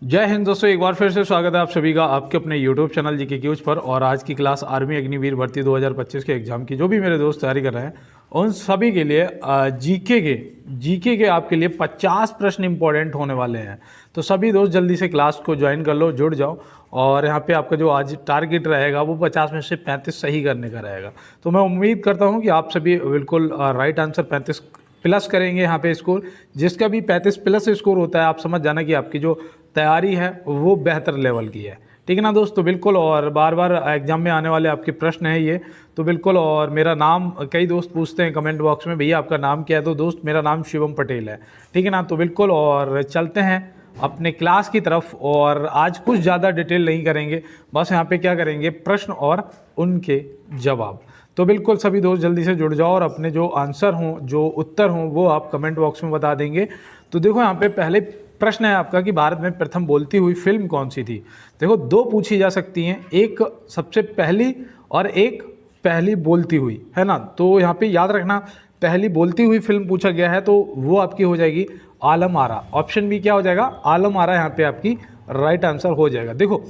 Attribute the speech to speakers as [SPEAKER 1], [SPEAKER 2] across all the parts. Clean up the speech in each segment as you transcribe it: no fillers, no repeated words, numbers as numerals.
[SPEAKER 1] जय हिंद दोस्तों, एक बार फिर से स्वागत है आप सभी का आपके अपने YouTube चैनल जीके क्यूज पर। और आज की क्लास आर्मी अग्निवीर भर्ती 2025 के एग्जाम की जो भी मेरे दोस्त तैयारी कर रहे हैं उन सभी के लिए जीके के आपके लिए 50 प्रश्न इंपॉर्टेंट होने वाले हैं। तो सभी दोस्त जल्दी से क्लास को ज्वाइन कर लो, जुड़ जाओ। और यहाँ पे आपका जो आज टारगेट रहेगा वो 50 में से 35 सही करने का रहेगा। तो मैं उम्मीद करता हूँ कि आप सभी बिल्कुल राइट आंसर 35 प्लस करेंगे यहाँ पे स्कोर। जिसका भी 35 प्लस स्कोर होता है आप समझ जाना कि आपकी जो तैयारी है वो बेहतर लेवल की है। ठीक है ना दोस्तों, बिल्कुल। और बार बार एग्जाम में आने वाले आपके प्रश्न हैं ये, तो बिल्कुल। और मेरा नाम कई दोस्त पूछते हैं कमेंट बॉक्स में, भैया आपका नाम क्या है? तो दोस्त मेरा नाम शिवम पटेल है। ठीक है ना, तो बिल्कुल। और चलते हैं अपने क्लास की तरफ। और आज कुछ ज़्यादा डिटेल नहीं करेंगे, बस यहाँ पे क्या करेंगे, प्रश्न और उनके जवाब। तो बिल्कुल सभी दोस्त जल्दी से जुड़ जाओ और अपने जो आंसर हों, जो उत्तर हों, वो आप कमेंट बॉक्स में बता देंगे। तो देखो यहाँ पे पहले प्रश्न है आपका कि भारत में प्रथम बोलती हुई फिल्म कौन सी थी। देखो दो पूछी जा सकती हैं, एक सबसे पहली और एक पहली बोलती हुई, है ना। तो यहाँ पे याद रखना पहली बोलती हुई फिल्म पूछा गया है तो वो आपकी हो जाएगी आलम आरा। ऑप्शन बी क्या हो जाएगा, आलम आरा यहाँ पे आपकी राइट आंसर हो जाएगा। देखो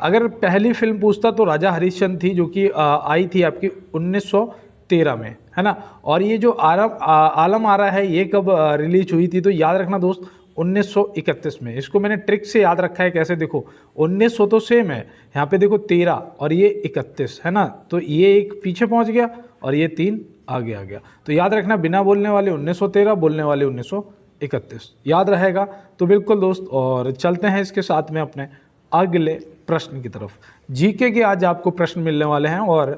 [SPEAKER 1] अगर पहली फिल्म पूछता तो राजा हरिश्चंद्र थी, जो कि आई थी आपकी 1913 में, है ना। और ये जो आलम आरा है ये कब रिलीज हुई थी, तो याद रखना दोस्त 1931 में। इसको मैंने ट्रिक से याद रखा है, कैसे देखो 1900 तो सेम है, यहाँ पे देखो 13 और ये 31, है ना। तो ये एक पीछे पहुंच गया और ये 3 आगे आ गया। तो याद रखना बिना बोलने वाले 1913, बोलने वाले 1931, याद रहेगा। तो बिल्कुल दोस्त, और चलते हैं इसके साथ में अपने अगले प्रश्न की तरफ। जीके के आज आपको प्रश्न मिलने वाले हैं। और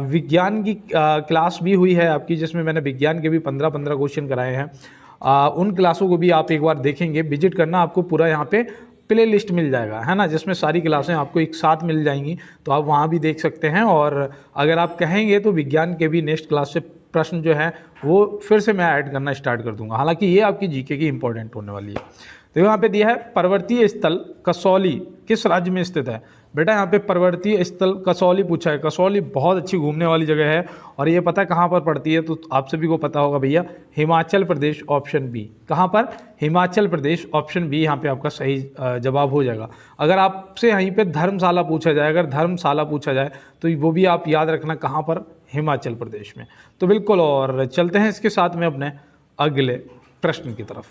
[SPEAKER 1] विज्ञान की क्लास भी हुई है आपकी, जिसमें मैंने विज्ञान के भी 15-15 क्वेश्चन कराए हैं। उन क्लासों को भी आप एक बार देखेंगे, विजिट करना, आपको पूरा यहाँ पे प्ले लिस्ट मिल जाएगा, है ना, जिसमें सारी क्लासें आपको एक साथ मिल जाएंगी। तो आप वहाँ भी देख सकते हैं। और अगर आप कहेंगे तो विज्ञान के भी नेक्स्ट क्लास से प्रश्न जो है वो फिर से मैं ऐड करना स्टार्ट कर दूंगा। हालांकि ये आपकी जीके की इंपॉर्टेंट होने वाली है। तो यहाँ पे दिया है पर्वतीय स्थल कसौली किस राज्य में स्थित है। बेटा यहाँ पे पर्वतीय स्थल कसौली पूछा है। कसौली बहुत अच्छी घूमने वाली जगह है। और ये पता है कहाँ पर पड़ती है, तो आप सभी को पता होगा भैया, हिमाचल प्रदेश, ऑप्शन बी। कहाँ पर? हिमाचल प्रदेश, ऑप्शन बी यहाँ पे आपका सही जवाब हो जाएगा। अगर आपसे यहीं पे धर्मशाला पूछा जाए, अगर धर्मशाला पूछा जाए तो वो भी आप याद रखना कहाँ पर, हिमाचल प्रदेश में। तो बिल्कुल, और चलते हैं इसके साथ में अपने अगले प्रश्न की तरफ।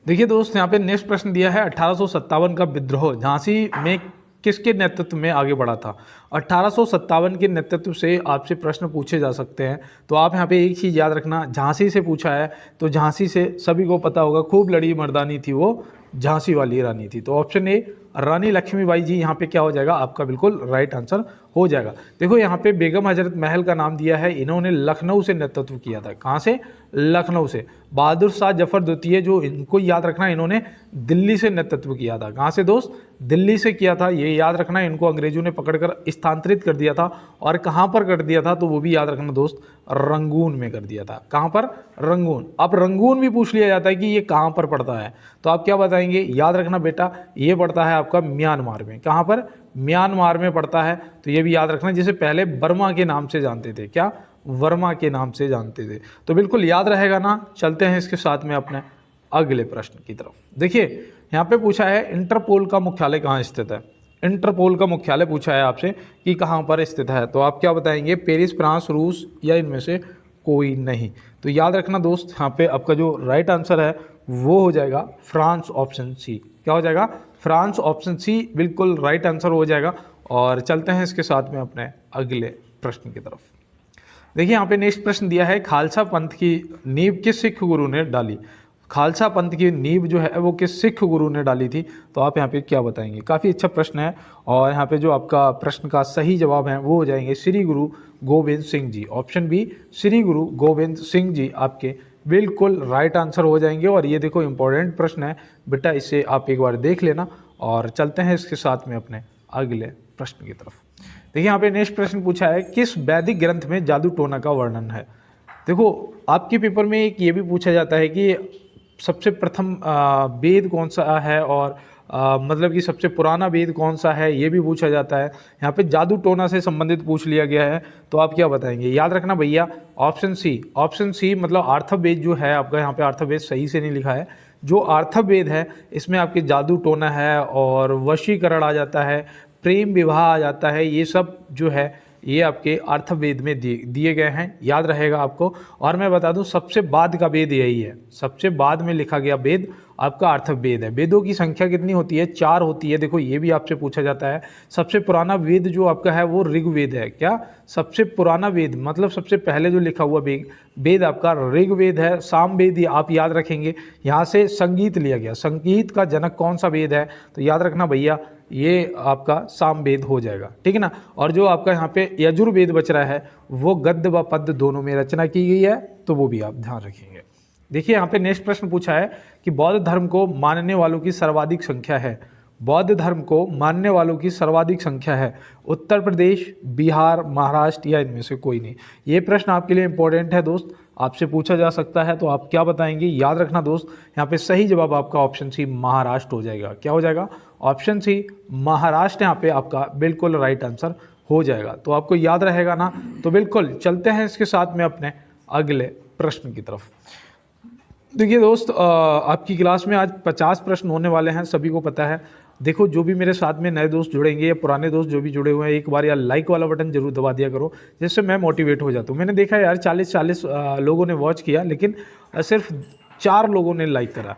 [SPEAKER 1] देखिए दोस्त, यहाँ पे नेक्स्ट प्रश्न दिया है 1857 का विद्रोह झांसी में किसके नेतृत्व में आगे बढ़ा था। 1857 के नेतृत्व से आपसे प्रश्न पूछे जा सकते हैं। तो आप यहाँ पे एक चीज़ याद रखना, झांसी से पूछा है तो झांसी से सभी को पता होगा, खूब लड़ी मर्दानी थी वो, झांसी वाली रानी थी। तो ऑप्शन ए रानी लक्ष्मीबाई जी यहाँ पे क्या हो जाएगा, आपका बिल्कुल राइट आंसर हो जाएगा। देखो यहाँ पे बेगम हजरत महल का नाम दिया है, इन्होंने लखनऊ से नेतृत्व किया था। कहाँ से? लखनऊ से। बहादुर शाह जफर द्वितीय, जो इनको याद रखना, इन्होंने दिल्ली से नेतृत्व किया था। कहाँ से दोस्त? दिल्ली से किया था, ये याद रखना। इनको अंग्रेजों ने पकड़कर स्थानांतरित कर दिया था। और कहाँ पर कर दिया था, तो वो भी याद रखना दोस्त, रंगून में कर दिया था। कहाँ पर? रंगून। अब रंगून भी पूछ लिया जाता है कि ये कहाँ पर पड़ता है, तो आप क्या बताएंगे? याद रखना बेटा, ये पड़ता है आपका म्यांमार में। कहाँ पर? म्यांमार में पड़ता है। तो ये भी याद रखना, जिसे पहले बर्मा के नाम से जानते थे। क्या? वर्मा के नाम से जानते थे। तो बिल्कुल याद रहेगा ना। चलते हैं इसके साथ में अपने अगले प्रश्न की तरफ। देखिए यहाँ पे पूछा है इंटरपोल का मुख्यालय कहाँ स्थित है। इंटरपोल का मुख्यालय पूछा है आपसे कि कहाँ पर स्थित है। तो आप क्या बताएंगे? पेरिस, फ्रांस, रूस, या इनमें से कोई नहीं। तो याद रखना दोस्त, यहाँ पे आपका जो राइट आंसर है वो हो जाएगा फ्रांस, ऑप्शन सी। क्या हो जाएगा? फ्रांस, ऑप्शन सी बिल्कुल राइट आंसर हो जाएगा। और चलते हैं इसके साथ में अपने अगले प्रश्न की तरफ। देखिए यहाँ पे नेक्स्ट प्रश्न दिया है, खालसा पंथ की नींव किस सिख गुरु ने डाली। खालसा पंथ की नींव जो है वो किस सिख गुरु ने डाली थी। तो आप यहाँ पे क्या बताएंगे? काफ़ी अच्छा प्रश्न है। और यहाँ पे जो आपका प्रश्न का सही जवाब है वो हो जाएंगे श्री गुरु गोविंद सिंह जी। ऑप्शन बी, श्री गुरु गोविंद सिंह जी आपके बिल्कुल राइट आंसर हो जाएंगे। और ये देखो इंपॉर्टेंट प्रश्न है बेटा, इसे आप एक बार देख लेना। और चलते हैं इसके साथ में अपने अगले प्रश्न की तरफ। देखिए यहाँ पे नेक्स्ट प्रश्न पूछा है, किस वैदिक ग्रंथ में जादू टोना का वर्णन है। देखो आपके पेपर में एक ये भी पूछा जाता है कि सबसे प्रथम वेद कौन सा है, और मतलब कि सबसे पुराना वेद कौन सा है, ये भी पूछा जाता है। यहाँ पे जादू टोना से संबंधित पूछ लिया गया है। तो आप क्या बताएंगे? याद रखना भैया, ऑप्शन सी। ऑप्शन सी मतलब अर्थवेद जो है आपका, यहाँ पे अर्थवेद सही से नहीं लिखा है, जो अर्थवेद है इसमें आपके जादू टोना है और वशीकरण आ जाता है, प्रेम विवाह आ जाता है, ये सब जो है ये आपके अर्थवेद में दिए गए हैं, याद रहेगा आपको। और मैं बता दूं सबसे बाद का वेद यही है, सबसे बाद में लिखा गया वेद आपका अर्थवेद है। वेदों की संख्या कितनी होती है? 4 होती है। देखो ये भी आपसे पूछा जाता है। सबसे पुराना वेद जो आपका है वो ऋग्वेद है। क्या? सबसे पुराना वेद मतलब सबसे पहले जो लिखा हुआ वेद आपका ऋग्वेद है। सामवेद आप याद रखेंगे, यहाँ से संगीत लिया गया। संगीत का जनक कौन सा वेद है? तो याद रखना भैया ये आपका सामवेद हो जाएगा, ठीक है ना। और जो आपका यहाँ पे यजुर्वेद बच रहा है वो गद्य व पद्य दोनों में रचना की गई है, तो वो भी आप ध्यान रखेंगे। देखिए यहाँ पे नेक्स्ट प्रश्न पूछा है कि बौद्ध धर्म को मानने वालों की सर्वाधिक संख्या है। बौद्ध धर्म को मानने वालों की सर्वाधिक संख्या है उत्तर प्रदेश, बिहार, महाराष्ट्र या इनमें से कोई नहीं। ये प्रश्न आपके लिए इंपॉर्टेंट है दोस्त, आपसे पूछा जा सकता है, तो आप क्या बताएंगे? याद रखना दोस्त, यहाँ पे सही जवाब आपका ऑप्शन सी महाराष्ट्र हो जाएगा। क्या हो जाएगा? ऑप्शन सी महाराष्ट्र यहाँ पे आपका बिल्कुल राइट आंसर हो जाएगा। तो आपको याद रहेगा ना। तो बिल्कुल चलते हैं इसके साथ में अपने अगले प्रश्न की तरफ। देखिए दोस्त, आपकी क्लास में आज 50 प्रश्न होने वाले हैं, सभी को पता है। देखो जो भी मेरे साथ में नए दोस्त जुड़ेंगे या पुराने दोस्त जो भी जुड़े हुए हैं, एक बार यार लाइक वाला बटन जरूर दबा दिया करो, जिससे मैं मोटिवेट हो जाता हूँ। मैंने देखा यार 40 लोगों ने वॉच किया, लेकिन सिर्फ 4 लोगों ने लाइक करा।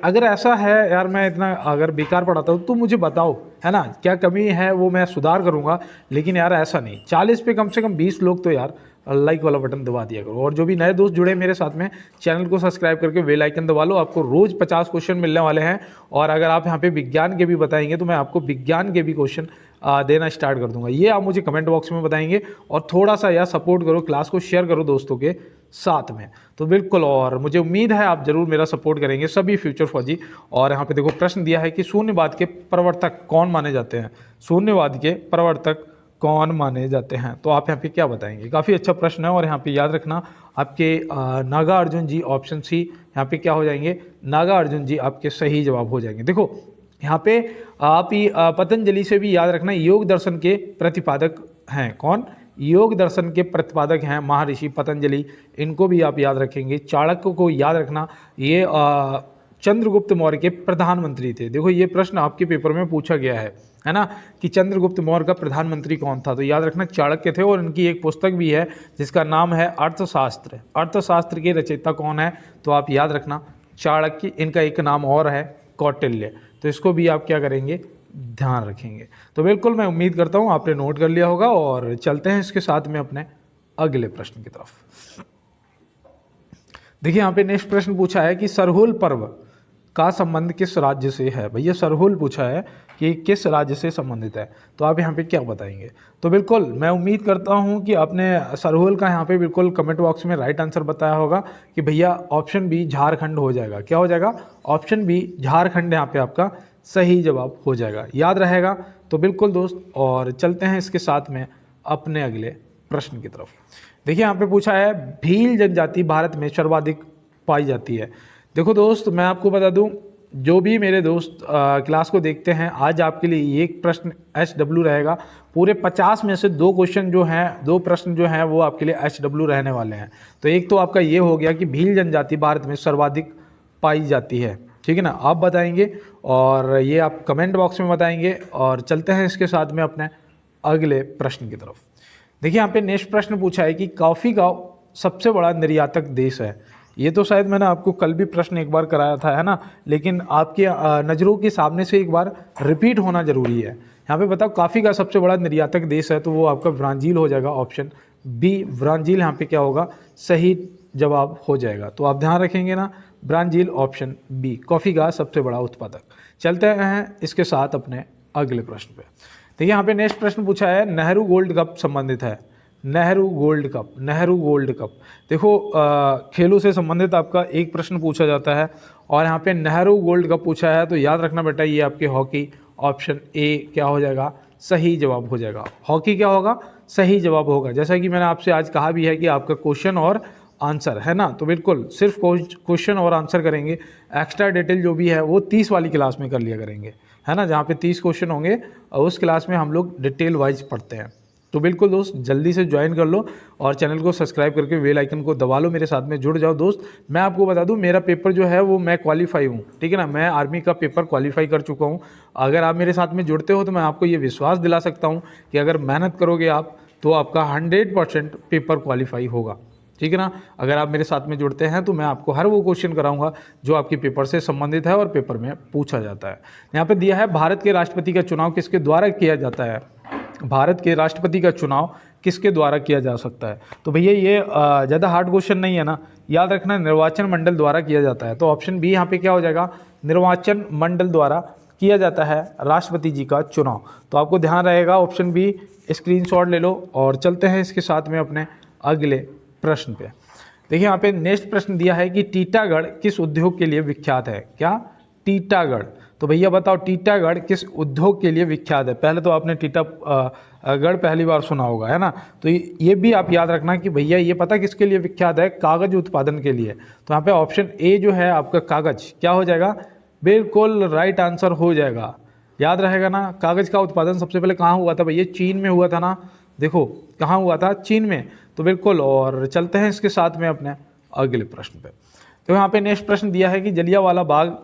[SPEAKER 1] अगर ऐसा है यार, मैं इतना अगर बेकार पढ़ाता हूँ तो मुझे बताओ, है ना, क्या कमी है वो मैं सुधार करूँगा। लेकिन यार ऐसा नहीं, 40 पे कम से कम 20 लोग तो यार लाइक वाला बटन दबा दिया करो। और जो भी नए दोस्त जुड़े मेरे साथ में, चैनल को सब्सक्राइब करके बेल आइकन दबा लो। आपको रोज़ 50 क्वेश्चन मिलने वाले हैं। और अगर आप यहाँ पे विज्ञान के भी बताएंगे तो मैं आपको विज्ञान के भी क्वेश्चन देना स्टार्ट कर दूंगा। ये आप मुझे कमेंट बॉक्स में बताएंगे। और थोड़ा सा यार सपोर्ट करो, क्लास को शेयर करो दोस्तों के साथ में, तो बिल्कुल। और मुझे उम्मीद है आप जरूर मेरा सपोर्ट करेंगे सभी फ्यूचर फौजी। और यहाँ पे देखो प्रश्न दिया है कि शून्यवाद के प्रवर्तक कौन माने जाते हैं? शून्यवाद के प्रवर्तक कौन माने जाते हैं? तो आप यहाँ पे क्या बताएंगे? काफ़ी अच्छा प्रश्न है। और यहाँ पे याद रखना आपके नागार्जुन जी, ऑप्शन सी यहाँ पे क्या हो जाएंगे? नागार्जुन जी आपके सही जवाब हो जाएंगे। देखो यहाँ पे आप ही पतंजलि से भी याद रखना, योग दर्शन के प्रतिपादक हैं। कौन? योग दर्शन के प्रतिपादक हैं महर्षि पतंजलि, इनको भी आप याद रखेंगे। चाणक्य को याद रखना, ये चंद्रगुप्त मौर्य के प्रधानमंत्री थे। देखो ये प्रश्न आपके पेपर में पूछा गया है ना, कि चंद्रगुप्त मौर्य का प्रधानमंत्री कौन था? तो याद रखना चाणक्य थे। और इनकी एक पुस्तक भी है जिसका नाम है अर्थशास्त्र। अर्थशास्त्र के रचयिता कौन है? तो आप याद रखना चाणक्य। इनका एक नाम और है कौटिल्य। तो इसको भी आप क्या करेंगे? ध्यान रखेंगे। तो बिल्कुल मैं उम्मीद करता हूँ आपने नोट कर लिया होगा। और चलते हैं इसके साथ में अपने अगले प्रश्न की तरफ। देखिए यहाँ पे नेक्स्ट प्रश्न पूछा है कि सरहुल पर्व का संबंध किस राज्य से है? भैया सरहुल पूछा है कि किस राज्य से संबंधित है, तो आप यहाँ पे क्या बताएंगे? तो बिल्कुल मैं उम्मीद करता हूँ कि आपने सरहुल का यहाँ पे बिल्कुल कमेंट बॉक्स में राइट आंसर बताया होगा कि भैया ऑप्शन बी झारखंड हो जाएगा। क्या हो जाएगा? ऑप्शन बी झारखंड यहाँ पे आपका सही जवाब हो जाएगा, याद रहेगा। तो बिल्कुल दोस्त, और चलते हैं इसके साथ में अपने अगले प्रश्न की तरफ। देखिए यहाँ पे पूछा है भील जनजाति भारत में सर्वाधिक पाई जाती है। देखो दोस्त मैं आपको बता दूं, जो भी मेरे दोस्त क्लास को देखते हैं, आज आपके लिए एक प्रश्न HW रहेगा। पूरे 50 में से 2 क्वेश्चन जो हैं, 2 प्रश्न जो हैं वो आपके लिए HW रहने वाले हैं। तो एक तो आपका ये हो गया कि भील जनजाति भारत में सर्वाधिक पाई जाती है, ठीक है ना, आप बताएंगे और ये आप कमेंट बॉक्स में बताएंगे। और चलते हैं इसके साथ में अपने अगले प्रश्न की तरफ। देखिए यहाँ पे नेक्स्ट प्रश्न पूछा है कि कॉफ़ी का सबसे बड़ा निर्यातक देश है। ये तो शायद मैंने आपको कल भी प्रश्न एक बार कराया था, है ना, लेकिन आपके नज़रों के सामने से एक बार रिपीट होना जरूरी है। यहाँ पे बताओ कॉफ़ी का सबसे बड़ा निर्यातक देश है, तो वो आपका ब्राज़ील हो जाएगा। ऑप्शन बी ब्राज़ील यहाँ पे क्या होगा? सही जवाब हो जाएगा। तो आप ध्यान रखेंगे ना, ब्राज़ील ऑप्शन बी कॉफ़ी का सबसे बड़ा उत्पादक। चलते हैं इसके साथ अपने अगले प्रश्न पे। देखिए यहाँ पे नेक्स्ट प्रश्न पूछा है नेहरू गोल्ड कप संबंधित है। Nehru gold cup, Nehru gold cup, देखो खेलों से संबंधित आपका एक प्रश्न पूछा जाता है और यहाँ पे नेहरू गोल्ड कप पूछा है, तो याद रखना बेटा ये आपके हॉकी, ऑप्शन ए क्या हो जाएगा? सही जवाब हो जाएगा। हॉकी क्या होगा? सही जवाब होगा। जैसा कि मैंने आपसे आज कहा भी है कि आपका क्वेश्चन और आंसर है ना, तो बिल्कुल सिर्फ क्वेश्चन और आंसर करेंगे। एक्स्ट्रा डिटेल जो भी है वो 30 वाली क्लास में कर लिया करेंगे, है ना, जहाँ पे 30 क्वेश्चन होंगे और उस क्लास में हम लोग डिटेल वाइज पढ़ते हैं। तो बिल्कुल दोस्त जल्दी से ज्वाइन कर लो और चैनल को सब्सक्राइब करके बेल आइकन को दबा लो, मेरे साथ में जुड़ जाओ दोस्त। मैं आपको बता दूं मेरा पेपर जो है वो मैं क्वालिफाई हूँ, ठीक है ना, मैं आर्मी का पेपर क्वालिफाई कर चुका हूँ। अगर आप मेरे साथ में जुड़ते हो तो मैं आपको ये विश्वास दिला सकता हूँ कि अगर मेहनत करोगे आप तो आपका 100% पेपर क्वालिफाई होगा, ठीक है ना। अगर आप मेरे साथ में जुड़ते हैं तो मैं आपको हर वो क्वेश्चन कराऊंगा जो आपके पेपर से संबंधित है और पेपर में पूछा जाता है। यहाँ पे दिया है भारत के राष्ट्रपति का चुनाव किसके द्वारा किया जाता है। भारत के राष्ट्रपति का चुनाव किसके द्वारा किया जा सकता है। तो भैया ये ज़्यादा हार्ड क्वेश्चन नहीं है ना, याद रखना निर्वाचन मंडल द्वारा किया जाता है। तो ऑप्शन बी यहाँ पे क्या हो जाएगा, निर्वाचन मंडल द्वारा किया जाता है राष्ट्रपति जी का चुनाव। तो आपको ध्यान रहेगा ऑप्शन बी, स्क्रीनशॉट ले लो और चलते हैं इसके साथ में अपने अगले प्रश्न पे। देखिए यहाँ पे नेक्स्ट प्रश्न दिया है कि टीटागढ़ किस उद्योग के लिए विख्यात है। क्या, टीटागढ़। तो भैया बताओ टीटागढ़ किस उद्योग के लिए विख्यात है। पहले तो आपने टीटागढ़ पहली बार सुना होगा, है ना। तो ये भी आप याद रखना कि भैया ये पता किसके लिए विख्यात है, कागज उत्पादन के लिए। तो यहाँ पे ऑप्शन ए जो है आपका कागज क्या हो जाएगा, बिल्कुल राइट आंसर हो जाएगा। याद रहेगा ना, कागज का उत्पादन सबसे पहले कहाँ हुआ था भैया, चीन में हुआ था ना। देखो कहाँ हुआ था, चीन में। तो बिल्कुल, और चलते हैं इसके साथ में अपने अगले प्रश्न पे। तो यहाँ पे नेक्स्ट प्रश्न दिया है कि जलियांवाला बाग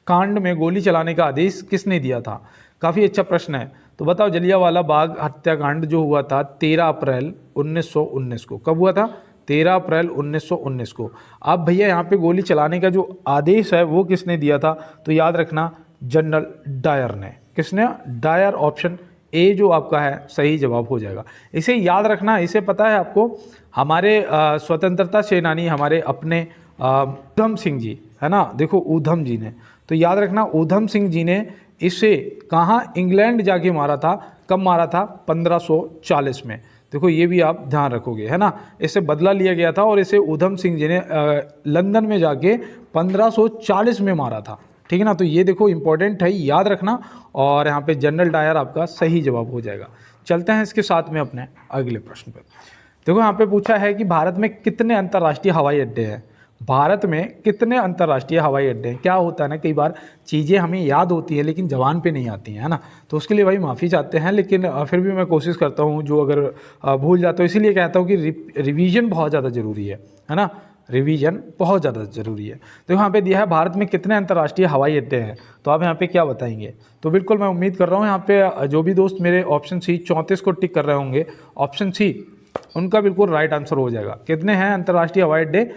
[SPEAKER 1] कांड में गोली चलाने का आदेश किसने दिया था। काफ़ी अच्छा प्रश्न है। तो बताओ जलियांवाला बाग हत्याकांड जो हुआ था 13 अप्रैल 1919 को, कब हुआ था, 13 अप्रैल 1919 को। अब भैया यहाँ पे गोली चलाने का जो आदेश है वो किसने दिया था। तो याद रखना जनरल डायर ने। किसने, डायर। ऑप्शन ए जो आपका है सही जवाब हो जाएगा। इसे याद रखना, इसे पता है आपको, हमारे स्वतंत्रता सेनानी हमारे अपने ऊधम सिंह जी, है ना, देखो ऊधम जी ने। तो याद रखना ऊधम सिंह जी ने इसे कहाँ, इंग्लैंड जाके मारा था। कब मारा था, 1540 में। देखो ये भी आप ध्यान रखोगे, है ना। इससे बदला लिया गया था और इसे ऊधम सिंह जी ने लंदन में जाके 1540 में मारा था, ठीक है ना। तो ये देखो इंपॉर्टेंट है, याद रखना। और यहाँ पे जनरल डायर आपका सही जवाब हो जाएगा। चलते हैं इसके साथ में अपने अगले प्रश्न पे। देखो यहाँ पे पूछा है कि भारत में कितने अंतर्राष्ट्रीय हवाई अड्डे हैं। भारत में कितने अंतर्राष्ट्रीय हवाई अड्डे हैं। क्या होता है ना, कई बार चीज़ें हमें याद होती हैं लेकिन जबान पे नहीं आती हैं, है ना। तो उसके लिए भाई माफ़ी चाहते हैं, लेकिन फिर भी मैं कोशिश करता हूँ जो अगर भूल जाता हूँ, इसीलिए कहता हूँ कि रिवीजन बहुत ज़्यादा ज़रूरी है ना। रिवीजन बहुत ज़्यादा ज़रूरी है। तो यहाँ पे दिया है भारत में कितने अंतर्राष्ट्रीय हवाई अड्डे हैं। तो आप यहाँ पे क्या बताएंगे। तो बिल्कुल मैं उम्मीद कर रहा हूँ यहाँ पे जो भी दोस्त मेरे ऑप्शन सी 34 को टिक कर रहे होंगे, ऑप्शन सी उनका बिल्कुल राइट आंसर हो जाएगा। कितने हैं अंतर्राष्ट्रीय हवाई अड्डे,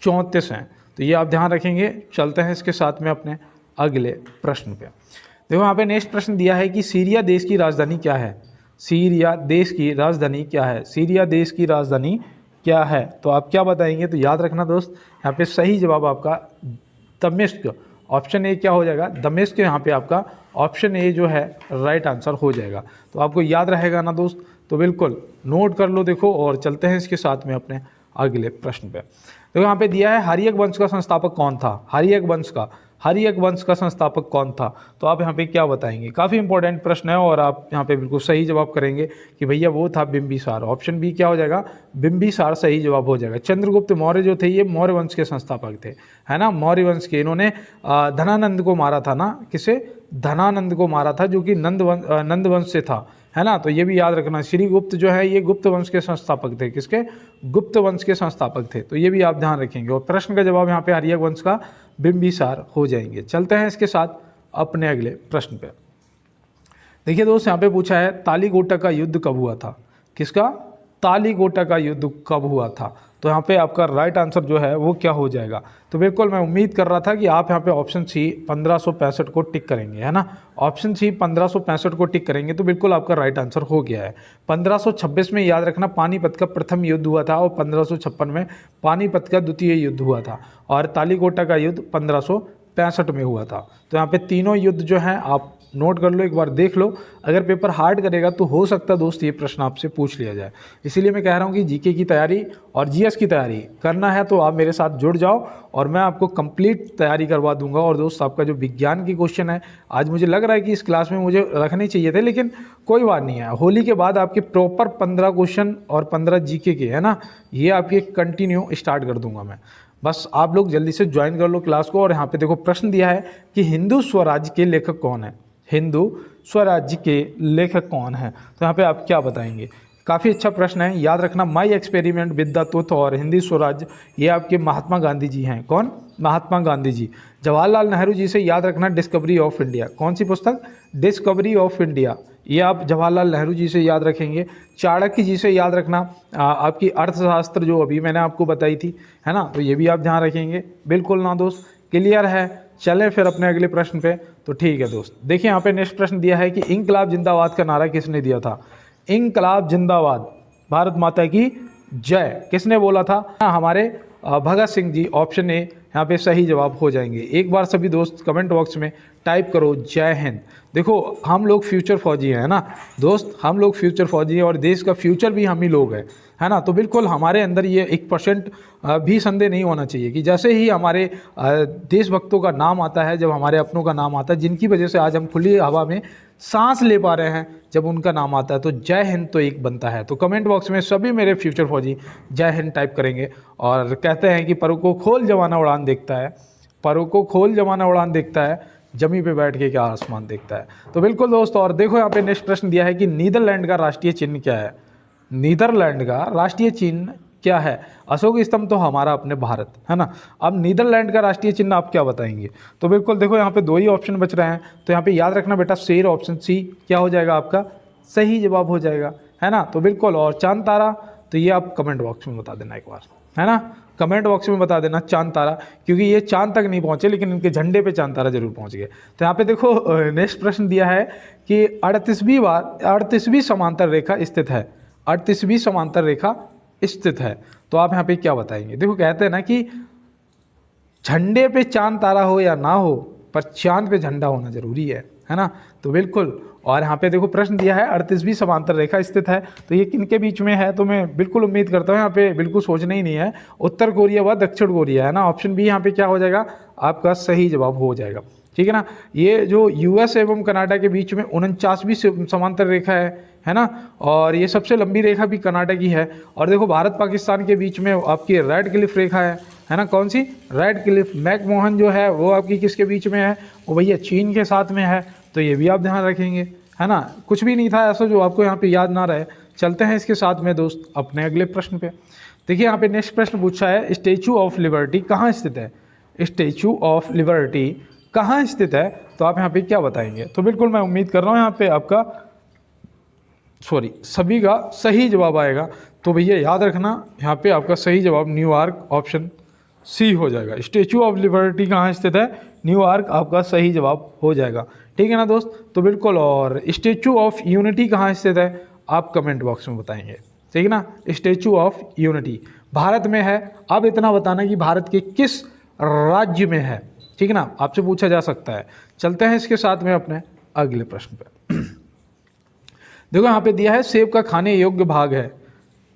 [SPEAKER 1] 34 हैं। तो ये आप ध्यान रखेंगे। चलते हैं इसके साथ में अपने अगले प्रश्न पे। देखो यहाँ पे नेक्स्ट प्रश्न दिया है कि सीरिया देश की राजधानी क्या है। सीरिया देश की राजधानी क्या है। सीरिया देश की राजधानी क्या है। तो आप क्या बताएंगे। तो याद रखना दोस्त, यहाँ पे सही जवाब आपका दमिश्क। ऑप्शन ए क्या हो जाएगा, दमिश्क। यहाँ पे आपका ऑप्शन ए जो है राइट आंसर हो जाएगा। तो आपको याद रहेगा ना दोस्त, तो बिल्कुल नोट कर लो। देखो और चलते हैं इसके साथ में अपने अगले प्रश्न पे। तो यहाँ पे दिया है हरियक वंश का संस्थापक कौन था। हरियक वंश का संस्थापक कौन था। तो आप यहाँ पे क्या बताएंगे। काफ़ी इंपॉर्टेंट प्रश्न है और आप यहाँ पे बिल्कुल सही जवाब करेंगे कि भैया वो था बिंबिसार। ऑप्शन बी क्या हो जाएगा, बिंबिसार सही जवाब हो जाएगा। चंद्रगुप्त मौर्य जो थे ये मौर्य वंश के संस्थापक थे, है ना, मौर्य वंश के। इन्होंने धनानंद को मारा था ना, किसे, धनानंद को मारा था जो कि नंद वंश से था, है ना। तो ये भी याद रखना। श्रीगुप्त जो है ये गुप्त वंश के संस्थापक थे। किसके, गुप्त वंश के संस्थापक थे। तो ये भी आप ध्यान रखेंगे और प्रश्न का जवाब यहाँ पे हरियक वंश का बिंबिसार हो जाएंगे। चलते हैं इसके साथ अपने अगले प्रश्न पे। देखिए दोस्त यहाँ पे पूछा है तालीगोटा का युद्ध कब हुआ था। किसका, तालीगोटा का युद्ध कब हुआ था। तो यहाँ पे आपका राइट आंसर जो है वो क्या हो जाएगा। तो बिल्कुल मैं उम्मीद कर रहा था कि आप यहाँ पे ऑप्शन सी 1565 को टिक करेंगे, है ना। ऑप्शन सी 1565 को टिक करेंगे तो बिल्कुल आपका राइट आंसर हो गया है। 1526 में याद रखना पानीपत का प्रथम युद्ध हुआ था और 1556 में पानीपत का द्वितीय युद्ध हुआ था और तालीगोटा का युद्ध 1565 में हुआ था। तो यहाँ पे तीनों युद्ध जो हैं आप नोट कर लो, एक बार देख लो। अगर पेपर हार्ड करेगा तो हो सकता है दोस्त ये प्रश्न आपसे पूछ लिया जाए। इसीलिए मैं कह रहा हूँ कि जीके की तैयारी और जीएस की तैयारी करना है तो आप मेरे साथ जुड़ जाओ और मैं आपको कंप्लीट तैयारी करवा दूंगा। और दोस्त आपका जो विज्ञान की क्वेश्चन है आज मुझे लग रहा है कि इस क्लास में मुझे रखने चाहिए थे, लेकिन कोई बात नहीं है। होली के बाद आपके प्रॉपर 15 क्वेश्चन और 15 जीके के, है ना, ये आपके कंटिन्यू स्टार्ट कर दूंगा मैं। बस आप लोग जल्दी से ज्वाइन कर लो क्लास को। और यहाँ पे देखो प्रश्न दिया है कि हिंदू स्वराज्य के लेखक कौन है। हिंदू स्वराज्य के लेखक कौन है। तो यहाँ पे आप क्या बताएंगे। काफ़ी अच्छा प्रश्न है, याद रखना। My experiment with the tooth और हिंदी स्वराज, ये आपके महात्मा गांधी जी हैं। कौन? महात्मा गांधी जी। जवाहरलाल नेहरू जी से याद रखना डिस्कवरी ऑफ इंडिया। कौन सी पुस्तक? डिस्कवरी ऑफ इंडिया, ये आप जवाहरलाल नेहरू जी से याद रखेंगे। चाणक्य जी से याद रखना आपकी अर्थशास्त्र, जो अभी मैंने आपको बताई थी, है ना, तो ये भी आप ध्यान रखेंगे। बिल्कुल ना दोस्त, क्लियर है? चलें फिर अपने अगले प्रश्न पे। तो ठीक है दोस्त, देखिए यहाँ पे नेक्स्ट प्रश्न दिया है कि इंकलाब जिंदाबाद का नारा किसने दिया था? इंकलाब जिंदाबाद, भारत माता की जय, किसने बोला था? हमारे भगत सिंह जी। ऑप्शन ए यहाँ पे सही जवाब हो जाएंगे। एक बार सभी दोस्त कमेंट बॉक्स में टाइप करो जय हिंद। देखो हम लोग फ्यूचर फौजी हैं ना दोस्त, हम लोग फ्यूचर फौजी हैं और देश का फ्यूचर भी हम ही लोग हैं, है ना। तो बिल्कुल हमारे अंदर ये 1% भी संदेह नहीं होना चाहिए कि जैसे ही हमारे देशभक्तों का नाम आता है, जब हमारे अपनों का नाम आता है, जिनकी वजह से आज हम खुली हवा में सांस ले पा रहे हैं, जब उनका नाम आता है तो जय हिंद तो एक बनता है। तो कमेंट बॉक्स में सभी मेरे फ्यूचर फौजी जय हिंद टाइप करेंगे। और कहते हैं कि परों को खोल जमाना उड़ान देखता है, परों को खोल जमाना उड़ान देखता है, जमी पे बैठ के क्या आसमान देखता है। तो बिल्कुल दोस्त, और देखो यहाँ पे नेक्स्ट प्रश्न दिया है कि नीदरलैंड का राष्ट्रीय चिन्ह क्या है? नीदरलैंड का राष्ट्रीय चिन्ह क्या है? अशोक स्तंभ तो हमारा अपने भारत, है ना। अब नीदरलैंड का राष्ट्रीय चिन्ह आप क्या बताएंगे? तो बिल्कुल देखो यहाँ पे 2 ही ऑप्शन बच रहे हैं, तो यहाँ पे याद रखना बेटा, शेर, ऑप्शन सी क्या हो जाएगा आपका? सही जवाब हो जाएगा, है ना। तो बिल्कुल, और चांद तारा, तो ये आप कमेंट बॉक्स में बता देना एक बार, है ना। कमेंट बॉक्स में बता देना चांद तारा, क्योंकि ये चांद तक नहीं पहुंचे लेकिन इनके झंडे पे चांद तारा जरूर पहुंच गए। तो यहाँ पे देखो नेक्स्ट प्रश्न दिया है कि 38वीं समांतर रेखा स्थित है। 38वीं समांतर रेखा स्थित है, तो आप यहाँ पे क्या बताएंगे? देखो कहते हैं ना कि झंडे पे चांद तारा हो या ना हो, पर चांद पे झंडा होना जरूरी है ना। तो बिल्कुल, और यहाँ पे देखो प्रश्न दिया है 38वीं समांतर रेखा स्थित है, तो ये किनके बीच में है? तो मैं बिल्कुल उम्मीद करता हूँ यहाँ पे बिल्कुल सोचना ही नहीं है, उत्तर कोरिया व दक्षिण कोरिया, है ना। ऑप्शन बी यहाँ पे क्या हो जाएगा? आपका सही जवाब हो जाएगा, ठीक है ना। ये जो यूएस एवं कनाडा के बीच में 49वीं समांतर रेखा है ना, और ये सबसे लंबी रेखा भी कनाडा की है। और देखो भारत पाकिस्तान के बीच में आपकी रेड क्लिफ रेखा है ना। कौन सी? Red Cliff. मैकमोहन जो है वो आपकी किसके बीच में है? वो भैया चीन के साथ में है, तो ये भी आप ध्यान रखेंगे, है ना। कुछ भी नहीं था ऐसा जो आपको यहाँ पे याद ना रहे। चलते हैं इसके साथ में दोस्त अपने अगले प्रश्न पे। देखिए यहाँ पे नेक्स्ट प्रश्न पूछा है, स्टैचू ऑफ लिबर्टी कहाँ स्थित है? स्टैचू ऑफ लिबर्टी कहाँ स्थित है? तो आप यहाँ पे क्या बताएंगे? तो बिल्कुल मैं उम्मीद कर रहा हूँ यहाँ पे आपका सभी का सही जवाब आएगा। तो भैया याद रखना यहाँ पे आपका सही जवाब न्यूयॉर्क, ऑप्शन सी हो जाएगा। स्टैचू ऑफ लिबर्टी कहाँ स्थित है? न्यूयॉर्क आपका सही जवाब हो जाएगा, ठीक है ना दोस्त। तो बिल्कुल, और स्टैचू ऑफ यूनिटी कहाँ स्थित है? आप कमेंट बॉक्स में बताएंगे, ठीक है ना। स्टैचू ऑफ यूनिटी भारत में है। अब इतना बताना कि भारत के किस राज्य में है, ठीक है ना, आपसे पूछा जा सकता है। चलते हैं इसके साथ में अपने अगले प्रश्न पे। देखो यहाँ पे दिया है सेब का खाने योग्य भाग है।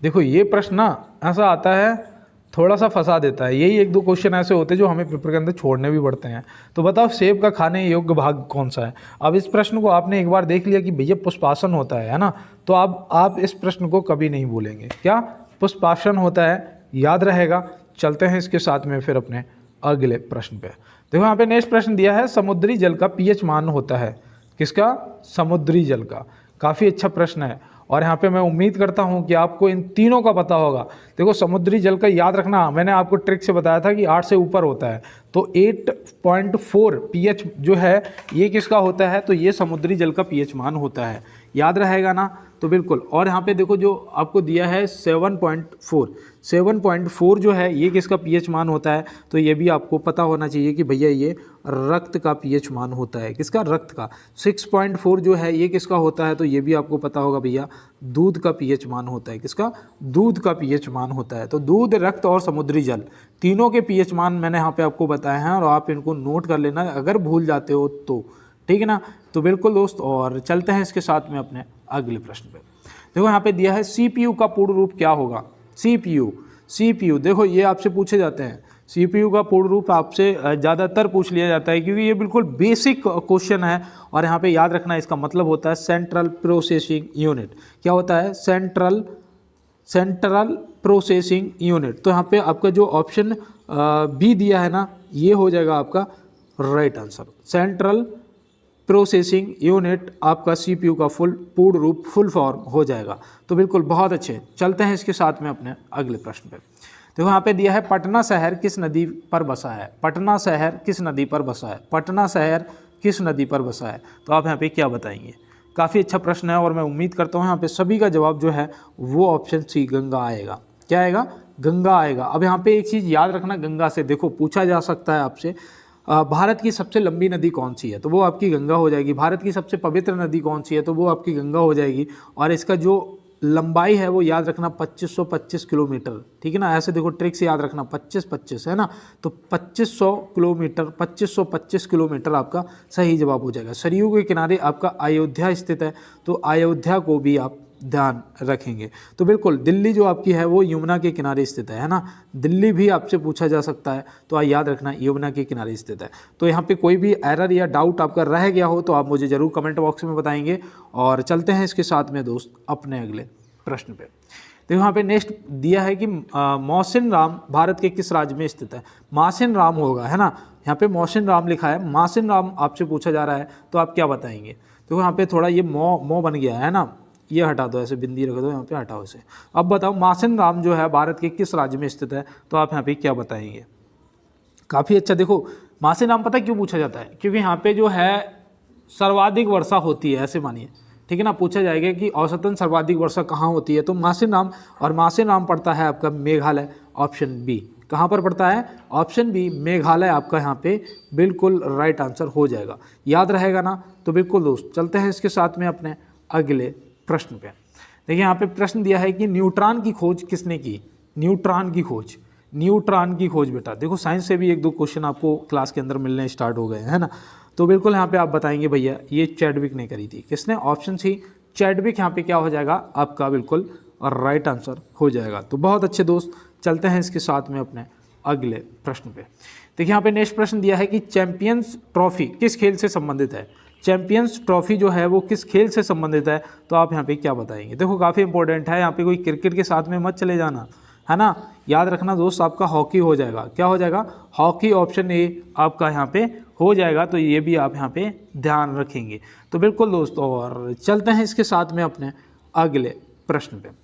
[SPEAKER 1] देखो ये प्रश्न ना ऐसा आता है, थोड़ा सा फंसा देता है। यही 1-2 क्वेश्चन ऐसे होते हैं जो हमें पेपर के अंदर छोड़ने भी पड़ते हैं। तो बताओ सेब का खाने योग्य भाग कौन सा है? अब इस प्रश्न को आपने एक बार देख लिया कि भैया पुष्पासन होता है ना, तो आप इस प्रश्न को कभी नहीं भूलेंगे। क्या पुष्पासन होता है? याद रहेगा। चलते हैं इसके साथ में फिर अपने अगले प्रश्न पे। देखो यहाँ पे नेक्स्ट प्रश्न दिया है, समुद्री जल का पीएच मान होता है। किसका? समुद्री जल का। काफ़ी अच्छा प्रश्न है, और यहाँ पे मैं उम्मीद करता हूँ कि आपको इन तीनों का पता होगा। देखो समुद्री जल का याद रखना, मैंने आपको ट्रिक से बताया था कि 8 से ऊपर होता है, तो 8.4 पीएच जो है ये किसका होता है? तो ये समुद्री जल का पीएच मान होता है। याद रहेगा ना। तो बिल्कुल, और यहाँ पे देखो जो आपको दिया है 7.4 जो है ये किसका पीएच मान होता है? तो ये भी आपको पता होना चाहिए कि भैया ये रक्त का पीएच मान होता है। किसका? रक्त का। 6.4 जो है ये किसका होता है? तो ये भी आपको पता होगा भैया, दूध का पीएच मान होता है। किसका? दूध का पीएच मान होता है। तो दूध, रक्त और समुद्री जल तीनों के पीएच मान मैंने यहाँ पे आपको बताए हैं, और आप इनको नोट कर लेना अगर भूल जाते हो तो, ठीक है ना। तो बिल्कुल दोस्त, और चलते हैं इसके साथ में अपने अगले प्रश्न पे। देखो यहाँ पे दिया है सीपीयू का पूर्ण रूप क्या होगा? सीपीयू देखो ये आपसे पूछे जाते हैं। सीपीयू का पूर्ण रूप आपसे ज़्यादातर पूछ लिया जाता है, क्योंकि ये बिल्कुल बेसिक क्वेश्चन है। और यहाँ पे याद रखना इसका मतलब होता है सेंट्रल प्रोसेसिंग यूनिट। क्या होता है? Central processing unit. तो यहाँ पे आपका जो ऑप्शन बी दिया है ना, ये हो जाएगा आपका right answer. Central processing unit आपका CPU का पूर्ण रूप फुल फॉर्म हो जाएगा। तो बिल्कुल बहुत अच्छे। चलते हैं इसके साथ में अपने अगले प्रश्न पे। देखो यहाँ पे दिया है पटना शहर किस नदी पर बसा है। पटना शहर किस नदी पर बसा है। पटना शहर किस नदी पर बसा है। तो आप यहाँ पे क्या बताएंगे। काफ़ी अच्छा प्रश्न है और मैं उम्मीद करता हूँ यहाँ पे सभी का जवाब जो है वो ऑप्शन सी गंगा आएगा। क्या आएगा, गंगा आएगा। अब यहाँ पे एक चीज़ याद रखना, गंगा से देखो पूछा जा सकता है आपसे भारत की सबसे लंबी नदी कौन सी है, तो वो आपकी गंगा हो जाएगी। भारत की सबसे पवित्र नदी कौन सी है, तो वो आपकी गंगा हो जाएगी। और इसका जो लंबाई है वो याद रखना 2525 किलोमीटर, ठीक है ना। ऐसे देखो ट्रिक से याद रखना 25-25 है ना, तो 2500 किलोमीटर 2525 किलोमीटर आपका सही जवाब हो जाएगा। सरयू के किनारे आपका अयोध्या स्थित है, तो अयोध्या को भी आप ध्यान रखेंगे। तो बिल्कुल दिल्ली जो आपकी है वो यमुना के किनारे स्थित है ना। दिल्ली भी आपसे पूछा जा सकता है, तो याद रखना यमुना के किनारे स्थित है। तो यहाँ पे कोई भी एरर या डाउट आपका रह गया हो तो आप मुझे ज़रूर कमेंट बॉक्स में बताएंगे। और चलते हैं इसके साथ में दोस्त अपने अगले प्रश्न पे। तो यहाँ पे नेक्स्ट दिया है कि मौसिन राम भारत के किस राज्य में स्थित है। मासिन राम होगा, है ना। यहाँ पे मौसिन राम लिखा है, मासिन राम आपसे पूछा जा रहा है, तो आप क्या बताएंगे। तो यहाँ पे थोड़ा ये मो बन गया है ना, ये हटा दो, ऐसे बिंदी रख दो, यहाँ पे हटाओ इसे। अब बताओ मासिन राम जो है भारत के किस राज्य में स्थित है, तो आप यहाँ पे क्या बताएंगे। काफ़ी अच्छा। देखो मासिन राम पता क्यों पूछा जाता है, क्योंकि यहाँ पे जो है सर्वाधिक वर्षा होती है, ऐसे मानिए, ठीक है ना। पूछा जाएगा कि औसतन सर्वाधिक वर्षा कहाँ होती है, तो मासिन राम, और मासिन राम पड़ता है आपका मेघालय, ऑप्शन बी। कहाँ पर पड़ता है, ऑप्शन बी मेघालय आपका यहाँ पे बिल्कुल राइट आंसर हो जाएगा। याद रहेगा ना। तो बिल्कुल दोस्त चलते हैं इसके साथ में अपने अगले प्रश्न पे। देखिए यहाँ पे प्रश्न दिया है कि न्यूट्रॉन की खोज किसने की। न्यूट्रॉन की खोज, न्यूट्रॉन की खोज बेटा देखो साइंस से भी एक दो क्वेश्चन आपको क्लास के अंदर मिलने स्टार्ट हो गए हैं, है ना। तो बिल्कुल यहाँ पे आप बताएंगे भैया ये चैडविक ने करी थी। किसने, ऑप्शन सी चैडविक यहाँ पे क्या हो जाएगा आपका बिल्कुल और राइट आंसर हो जाएगा। तो बहुत अच्छे दोस्त, चलते हैं इसके साथ में अपने अगले प्रश्न पे। देखिए यहाँ पे नेक्स्ट प्रश्न दिया है कि चैंपियंस ट्रॉफी किस खेल से संबंधित है। चैंपियंस ट्रॉफी जो है वो किस खेल से संबंधित है, तो आप यहाँ पे क्या बताएंगे। देखो काफ़ी इंपॉर्टेंट है, यहाँ पे कोई क्रिकेट के साथ में मत चले जाना, है ना। याद रखना दोस्त आपका हॉकी हो जाएगा। क्या हो जाएगा, हॉकी, ऑप्शन ए आपका यहाँ पे हो जाएगा। तो ये भी आप यहाँ पे ध्यान रखेंगे। तो बिल्कुल दोस्त, और चलते हैं इसके साथ में अपने अगले प्रश्न पे।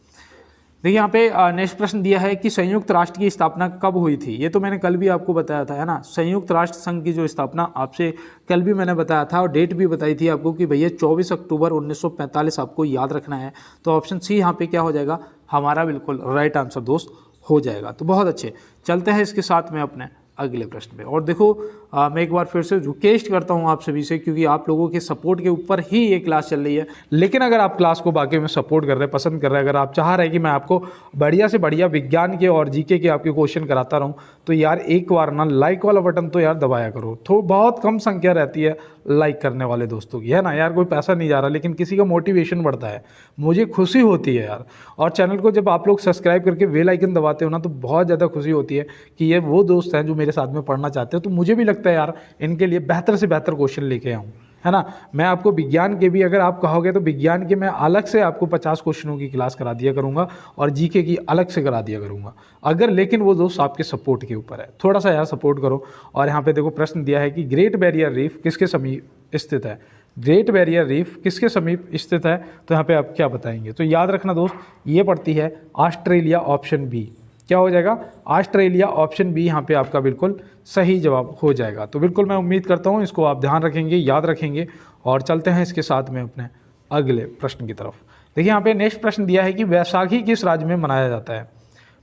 [SPEAKER 1] देखिए यहाँ पे नेक्स्ट प्रश्न दिया है कि संयुक्त राष्ट्र की स्थापना कब हुई थी। ये तो मैंने कल भी आपको बताया था, है ना। संयुक्त राष्ट्र संघ की जो स्थापना आपसे कल भी मैंने बताया था और डेट भी बताई थी आपको कि भैया 24 अक्टूबर 1945 आपको याद रखना है। तो ऑप्शन सी यहाँ पे क्या हो जाएगा हमारा बिल्कुल राइट आंसर दोस्त हो जाएगा। तो बहुत अच्छे, चलते हैं इसके साथ में अपने अगले प्रश्न पे। और देखो मैं एक बार फिर से रिक्वेस्ट करता हूँ आप सभी से, क्योंकि आप लोगों के सपोर्ट के ऊपर ही ये क्लास चल रही है। लेकिन अगर आप क्लास को बाकी में सपोर्ट कर रहे हैं, पसंद कर रहे हैं, अगर आप चाह रहे हैं कि मैं आपको बढ़िया से बढ़िया विज्ञान के और जीके के आपके क्वेश्चन कराता रहूँ, तो यार एक बार ना लाइक वाला बटन तो यार दबाया करो। तो बहुत कम संख्या रहती है लाइक करने वाले दोस्तों की, है ना यार। कोई पैसा नहीं जा रहा, लेकिन किसी का मोटिवेशन बढ़ता है, मुझे खुशी होती है यार। और चैनल को जब आप लोग सब्सक्राइब करके बेल आइकन दबाते हो ना, तो बहुत ज़्यादा खुशी होती है कि ये वो दोस्त हैं जो मेरे साथ में पढ़ना चाहते हो। तो मुझे भी लगता है यार इनके लिए बेहतर से बेहतर क्वेश्चन लेके आऊँ, है ना। मैं आपको विज्ञान के भी, अगर आप कहोगे तो विज्ञान के मैं अलग से आपको 50 क्वेश्चनों की क्लास करा दिया करूँगा और जीके की अलग से करा दिया करूँगा, अगर, लेकिन वो दोस्त आपके सपोर्ट के ऊपर है। थोड़ा सा यार सपोर्ट करो। और यहाँ पे देखो प्रश्न दिया है कि ग्रेट बैरियर रीफ किसके समीप स्थित है। ग्रेट बैरियर रीफ किसके समीप स्थित है, तो यहाँ पे आप क्या बताएंगे। तो याद रखना दोस्त ये पड़ती है ऑस्ट्रेलिया, ऑप्शन बी। क्या हो जाएगा, ऑस्ट्रेलिया, ऑप्शन बी यहाँ पे आपका बिल्कुल सही जवाब हो जाएगा। तो बिल्कुल मैं उम्मीद करता हूँ इसको आप ध्यान रखेंगे, याद रखेंगे। और चलते हैं इसके साथ में अपने अगले प्रश्न की तरफ। देखिए यहाँ पे नेक्स्ट प्रश्न दिया है कि वैसाखी किस राज्य में मनाया जाता है।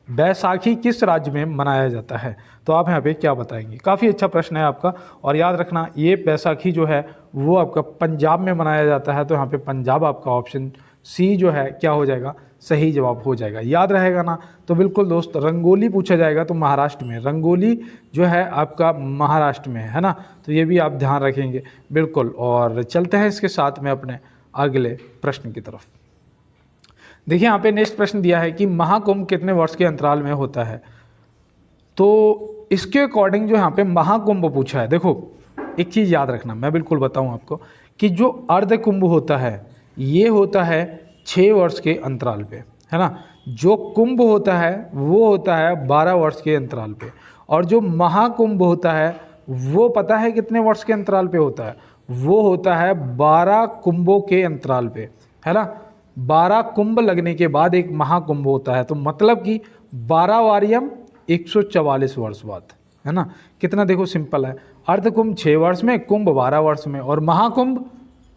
[SPEAKER 1] बैसाखी किस राज्य में मनाया जाता है, तो आप यहाँ पे क्या बताएंगे। काफ़ी अच्छा प्रश्न है आपका। और याद रखना ये बैसाखी जो है वो आपका पंजाब में मनाया जाता है। तो यहाँ पे पंजाब आपका ऑप्शन सी जो है क्या हो जाएगा, सही जवाब हो जाएगा। याद रहेगा ना। तो बिल्कुल दोस्त, रंगोली पूछा जाएगा तो महाराष्ट्र में, रंगोली जो है आपका महाराष्ट्र में, है ना। तो ये भी आप ध्यान रखेंगे बिल्कुल। और चलते हैं इसके साथ में अपने अगले प्रश्न की तरफ। देखिए यहाँ पे नेक्स्ट प्रश्न दिया है कि महाकुंभ कितने वर्ष के अंतराल में होता है। तो इसके अकॉर्डिंग जो यहाँ पे महाकुंभ पूछा है, देखो एक चीज़ याद रखना, मैं बिल्कुल बताऊँ आपको कि जो अर्ध कुंभ होता है ये होता है 6 वर्ष के अंतराल पे, है ना। जो कुंभ होता है वो होता है 12 वर्ष के अंतराल पे। और जो महाकुंभ होता है वो पता है कितने वर्ष के अंतराल पे होता है, वो होता है 12 कुंभों के अंतराल पे, है ना। 12 कुंभ लगने के बाद एक महाकुंभ होता है, तो मतलब कि 12 वारियम 144 वर्ष बाद, है ना। कितना देखो सिंपल है, अर्धकुंभ 6 वर्ष में, कुंभ 12 वर्ष में, और महाकुंभ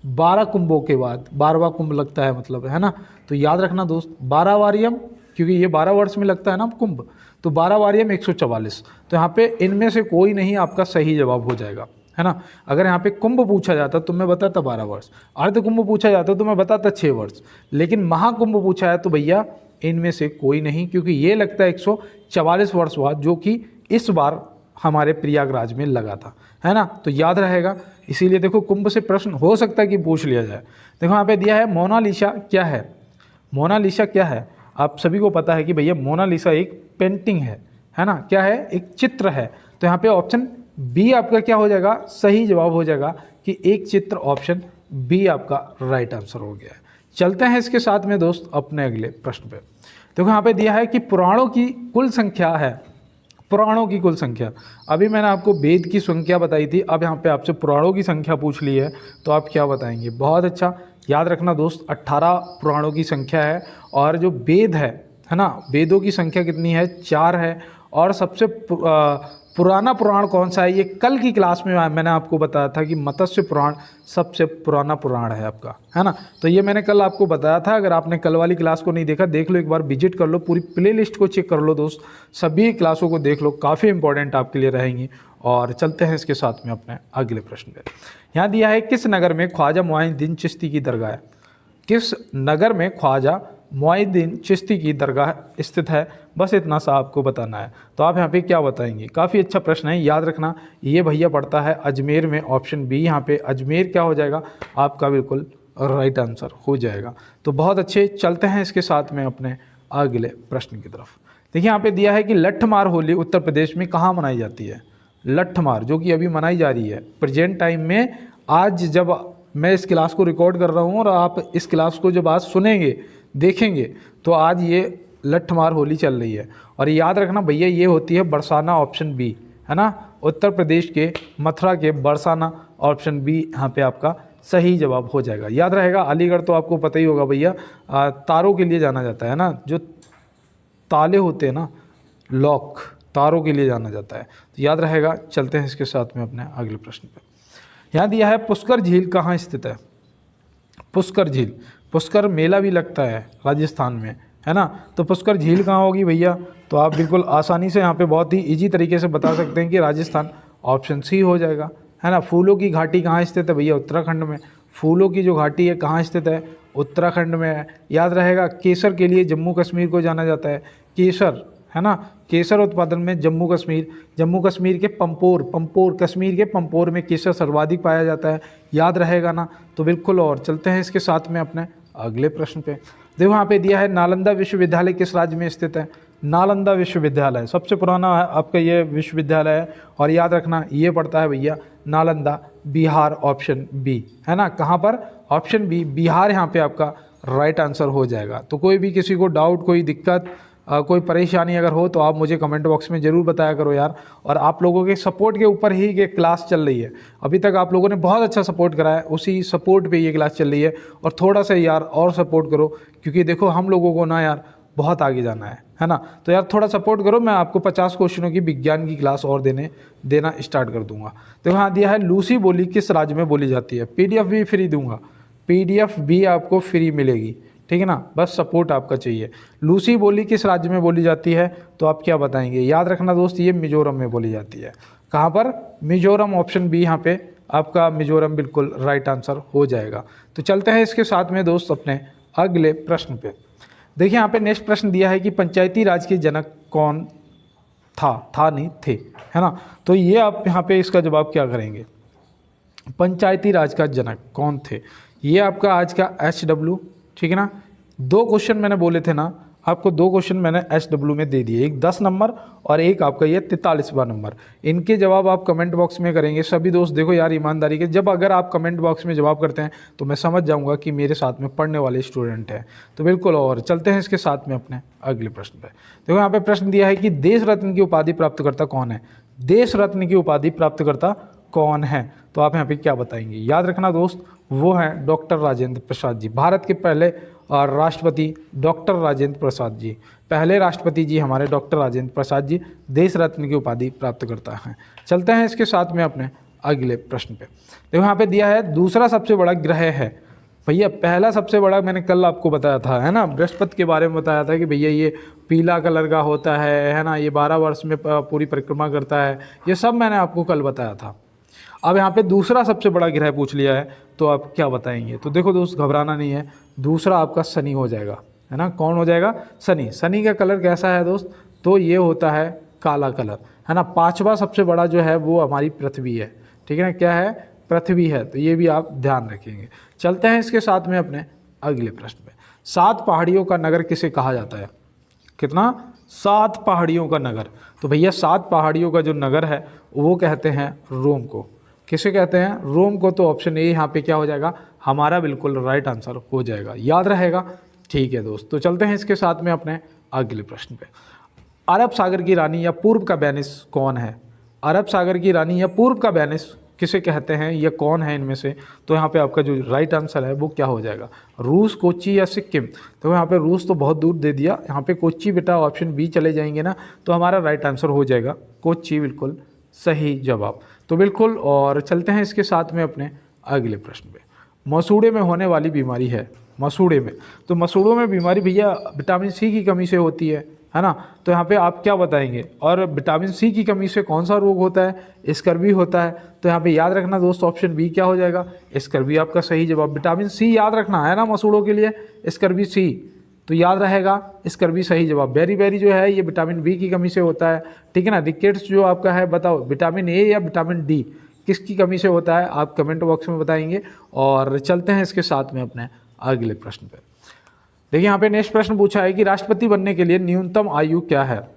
[SPEAKER 1] 12 कुंभों के बाद 12वां कुंभ लगता है, मतलब, है ना। तो याद रखना दोस्त, 12 वारियम, क्योंकि ये 12 वर्ष में लगता है ना कुंभ, तो 12 वारियम 144। तो यहाँ पे इनमें से कोई नहीं आपका सही जवाब हो जाएगा, है ना। अगर यहाँ पे कुंभ पूछा जाता तो मैं बताता 12 वर्ष, अर्ध कुंभ पूछा जाता तो मैं बताता 6 वर्ष, लेकिन महाकुंभ पूछा है तो भैया इनमें से कोई नहीं, क्योंकि ये लगता है 144 वर्ष बाद, जो कि इस बार हमारे प्रयागराज में लगा था, है ना। तो याद रहेगा, इसीलिए देखो कुंभ से प्रश्न हो सकता है कि पूछ लिया जाए। देखो यहाँ पे दिया है मोनालिसा क्या है। मोनालिसा क्या है, आप सभी को पता है कि भैया मोनालिसा एक पेंटिंग है ना, क्या है, एक चित्र है। तो यहाँ पे ऑप्शन बी आपका क्या हो जाएगा, सही जवाब हो जाएगा कि एक चित्र, ऑप्शन बी आपका राइट आंसर हो गया है। चलते हैं इसके साथ में दोस्त अपने अगले प्रश्न पे। देखो यहाँ पे दिया है कि पुराणों की कुल संख्या है, पुराणों की कुल संख्या। अभी मैंने आपको वेद की संख्या बताई थी, अब यहाँ पे आपसे पुराणों की संख्या पूछ ली है, तो आप क्या बताएंगे। बहुत अच्छा, याद रखना दोस्त, 18 पुराणों की संख्या है, और जो वेद है ना, वेदों की संख्या कितनी है, 4 है। और सबसे पुराना पुराण कौन सा है, ये कल की क्लास में मैंने आपको बताया था कि मत्स्य पुराण सबसे पुराना पुराण है आपका, है ना। तो ये मैंने कल आपको बताया था, अगर आपने कल वाली क्लास को नहीं देखा, देख लो, एक बार विजिट कर लो, पूरी प्लेलिस्ट को चेक कर लो दोस्त, सभी क्लासों को देख लो, काफ़ी इंपॉर्टेंट आपके लिए रहेंगी। और चलते हैं इसके साथ में अपने अगले प्रश्न पे। यहाँ दिया है किस नगर में ख्वाजा मुइनुद्दीन चिश्ती की दरगाह है। किस नगर में ख्वाजा मुइनुद्दीन चिश्ती की दरगाह स्थित है, बस इतना सा आपको बताना है। तो आप यहाँ पे क्या बताएंगे, काफ़ी अच्छा प्रश्न है, याद रखना। ये भैया पड़ता है अजमेर में, ऑप्शन बी यहाँ पे अजमेर क्या हो जाएगा आपका, बिल्कुल राइट आंसर हो जाएगा। तो बहुत अच्छे, चलते हैं इसके साथ में अपने अगले प्रश्न की तरफ। देखिए यहाँ पे दिया है कि लट्ठमार होली उत्तर प्रदेश में कहाँ मनाई जाती है। लट्ठमार जो कि अभी मनाई जा रही है प्रेजेंट टाइम में, आज जब मैं इस क्लास को रिकॉर्ड कर रहा हूँ और आप इस क्लास को जब आज सुनेंगे देखेंगे, तो आज ये लट्ठमार होली चल रही है। और याद रखना भैया, ये होती है बरसाना, ऑप्शन बी, है ना। उत्तर प्रदेश के मथुरा के बरसाना, ऑप्शन बी यहाँ पे आपका सही जवाब हो जाएगा। याद रहेगा, अलीगढ़ तो आपको पता ही होगा भैया, तारों के लिए जाना जाता है ना, जो ताले होते हैं ना, लॉक, तारों के लिए जाना जाता है, तो याद रहेगा। चलते हैं इसके साथ में अपने अगले प्रश्न पर। यहाँ दिया है पुष्कर झील कहाँ स्थित है। पुष्कर झील, पुष्कर मेला भी लगता है राजस्थान में, है ना। तो पुष्कर झील कहाँ होगी भैया, तो आप बिल्कुल आसानी से यहाँ पे बहुत ही इजी तरीके से बता सकते हैं कि राजस्थान, ऑप्शन सी हो जाएगा, है ना। फूलों की घाटी कहाँ स्थित है भैया, उत्तराखंड में। फूलों की जो घाटी है कहाँ स्थित है, उत्तराखंड में है। याद रहेगा, केसर के लिए जम्मू कश्मीर को जाना जाता है, केसर, है ना। केसर उत्पादन में जम्मू कश्मीर के पंपोर, कश्मीर के पंपोर में केसर सर्वाधिक पाया जाता है, याद रहेगा ना। तो बिल्कुल, और चलते हैं इसके साथ में अपने अगले प्रश्न पे। देखो यहाँ पे दिया है नालंदा विश्वविद्यालय किस राज्य में स्थित है। नालंदा विश्वविद्यालय सबसे पुराना आपका ये विश्वविद्यालय है, और याद रखना ये पड़ता है भैया नालंदा, बिहार, ऑप्शन बी, है ना। कहाँ पर, ऑप्शन बी, बिहार यहाँ पे आपका राइट आंसर हो जाएगा। तो कोई भी किसी को डाउट, कोई दिक्कत, कोई परेशानी अगर हो तो आप मुझे कमेंट बॉक्स में ज़रूर बताया करो यार। और आप लोगों के सपोर्ट के ऊपर ही ये क्लास चल रही है, अभी तक आप लोगों ने बहुत अच्छा सपोर्ट करा है, उसी सपोर्ट पे ये क्लास चल रही है। और थोड़ा सा यार और सपोर्ट करो, क्योंकि देखो हम लोगों को ना यार बहुत आगे जाना है ना। तो यार थोड़ा सपोर्ट करो, मैं आपको 50 क्वेश्चनों की विज्ञान की क्लास और देना स्टार्ट कर दूंगा। तो यहाँ दिया है लूसी बोली किस राज्य में बोली जाती है। PDF भी फ्री दूंगा, PDF भी आपको फ्री मिलेगी, ठीक है ना। बस सपोर्ट आपका चाहिए। लूसी बोली किस राज्य में बोली जाती है, तो आप क्या बताएंगे। याद रखना दोस्त, ये मिजोरम में बोली जाती है। कहाँ पर, मिजोरम, ऑप्शन बी यहाँ पे आपका मिजोरम बिल्कुल राइट आंसर हो जाएगा। तो चलते हैं इसके साथ में दोस्त अपने अगले प्रश्न पे। देखिए यहाँ पे नेक्स्ट प्रश्न दिया है कि पंचायती राज के जनक कौन था नहीं थे, है ना। तो ये आप यहाँ पे इसका जवाब क्या करेंगे, पंचायती राज का जनक कौन थे। ये आपका आज का HW, ठीक है ना। 2 क्वेश्चन मैंने बोले थे ना आपको, 2 क्वेश्चन मैंने HW में दे दिए, एक 10 नंबर और एक आपका ये 43वां नंबर। इनके जवाब आप कमेंट बॉक्स में करेंगे सभी दोस्त। देखो यार ईमानदारी के, जब अगर आप कमेंट बॉक्स में जवाब करते हैं तो मैं समझ जाऊंगा कि मेरे साथ में पढ़ने वाले स्टूडेंट हैं। तो बिल्कुल, और चलते हैं इसके साथ में अपने अगले प्रश्न पर। देखो यहाँ पे प्रश्न दिया है कि देश रत्न की उपाधि प्राप्तकर्ता कौन है। देश रत्न की उपाधि प्राप्तकर्ता कौन है, तो आप यहाँ पे क्या बताएंगे? याद रखना दोस्त, वो हैं डॉक्टर राजेंद्र प्रसाद जी, भारत के पहले राष्ट्रपति डॉक्टर राजेंद्र प्रसाद जी, पहले राष्ट्रपति जी हमारे डॉक्टर राजेंद्र प्रसाद जी देश रत्न की उपाधि प्राप्त करता है। चलते हैं इसके साथ में अपने अगले प्रश्न पे। देखो यहाँ पे दिया है दूसरा सबसे बड़ा ग्रह है। भैया पहला सबसे बड़ा मैंने कल आपको बताया था, है ना, बृहस्पति के बारे में बताया था कि भैया ये पीला कलर का होता है ना, ये 12 वर्ष में पूरी परिक्रमा करता है, ये सब मैंने आपको कल बताया था। अब यहाँ पे दूसरा सबसे बड़ा ग्रह पूछ लिया है, तो आप क्या बताएंगे? तो देखो दोस्त, घबराना नहीं है, दूसरा आपका शनि हो जाएगा, है ना। कौन हो जाएगा? शनि। शनि का कलर कैसा है दोस्त? तो ये होता है काला कलर, है ना। पांचवा सबसे बड़ा जो है वो हमारी पृथ्वी है, ठीक है ना। क्या है? पृथ्वी है, तो ये भी आप ध्यान रखेंगे। चलते हैं इसके साथ में अपने अगले प्रश्न पे। 7 पहाड़ियों का नगर किसे कहा जाता है? कितना? 7 पहाड़ियों का नगर। तो भैया 7 पहाड़ियों का जो नगर है वो कहते हैं रोम को। किसे कहते हैं? रोम को। तो ऑप्शन ए यहाँ पे क्या हो जाएगा? हमारा बिल्कुल राइट आंसर हो जाएगा। याद रहेगा? ठीक है दोस्त, तो चलते हैं इसके साथ में अपने अगले प्रश्न पे। अरब सागर की रानी या पूर्व का वेनिस कौन है? अरब सागर की रानी या पूर्व का वेनिस किसे कहते हैं? यह कौन है इनमें से? तो यहाँ पे आपका जो राइट आंसर है वो क्या हो जाएगा? रूस, कोच्चि या सिक्किम? तो यहाँ पे रूस तो बहुत दूर दे दिया, यहाँ पे कोच्चि बेटा ऑप्शन बी चले जाएंगे ना, तो हमारा राइट आंसर हो जाएगा कोच्चि, बिल्कुल सही जवाब। तो बिल्कुल, और चलते हैं इसके साथ में अपने अगले प्रश्न पे। मसूड़े में होने वाली बीमारी है, मसूड़े में, तो मसूड़ों में बीमारी भैया विटामिन सी की कमी से होती है ना। तो यहाँ पे आप क्या बताएंगे? और विटामिन सी की कमी से कौन सा रोग होता है? स्कर्वी होता है। तो यहाँ पे याद रखना दोस्त, ऑप्शन बी क्या हो जाएगा? स्कर्वी आपका सही जवाब। विटामिन सी याद रखना है ना मसूड़ों के लिए, स्कर्वी सी, तो याद रहेगा स्कर्वी सही जवाब। बेरी बेरी जो है ये विटामिन बी की कमी से होता है, ठीक है ना। रिकेट्स जो आपका है, बताओ विटामिन ए या विटामिन डी किसकी कमी से होता है? आप कमेंट बॉक्स में बताएंगे। और चलते हैं इसके साथ में अपने अगले प्रश्न पे। देखिए यहाँ पे नेक्स्ट प्रश्न पूछा है कि राष्ट्रपति बनने के लिए न्यूनतम आयु क्या है?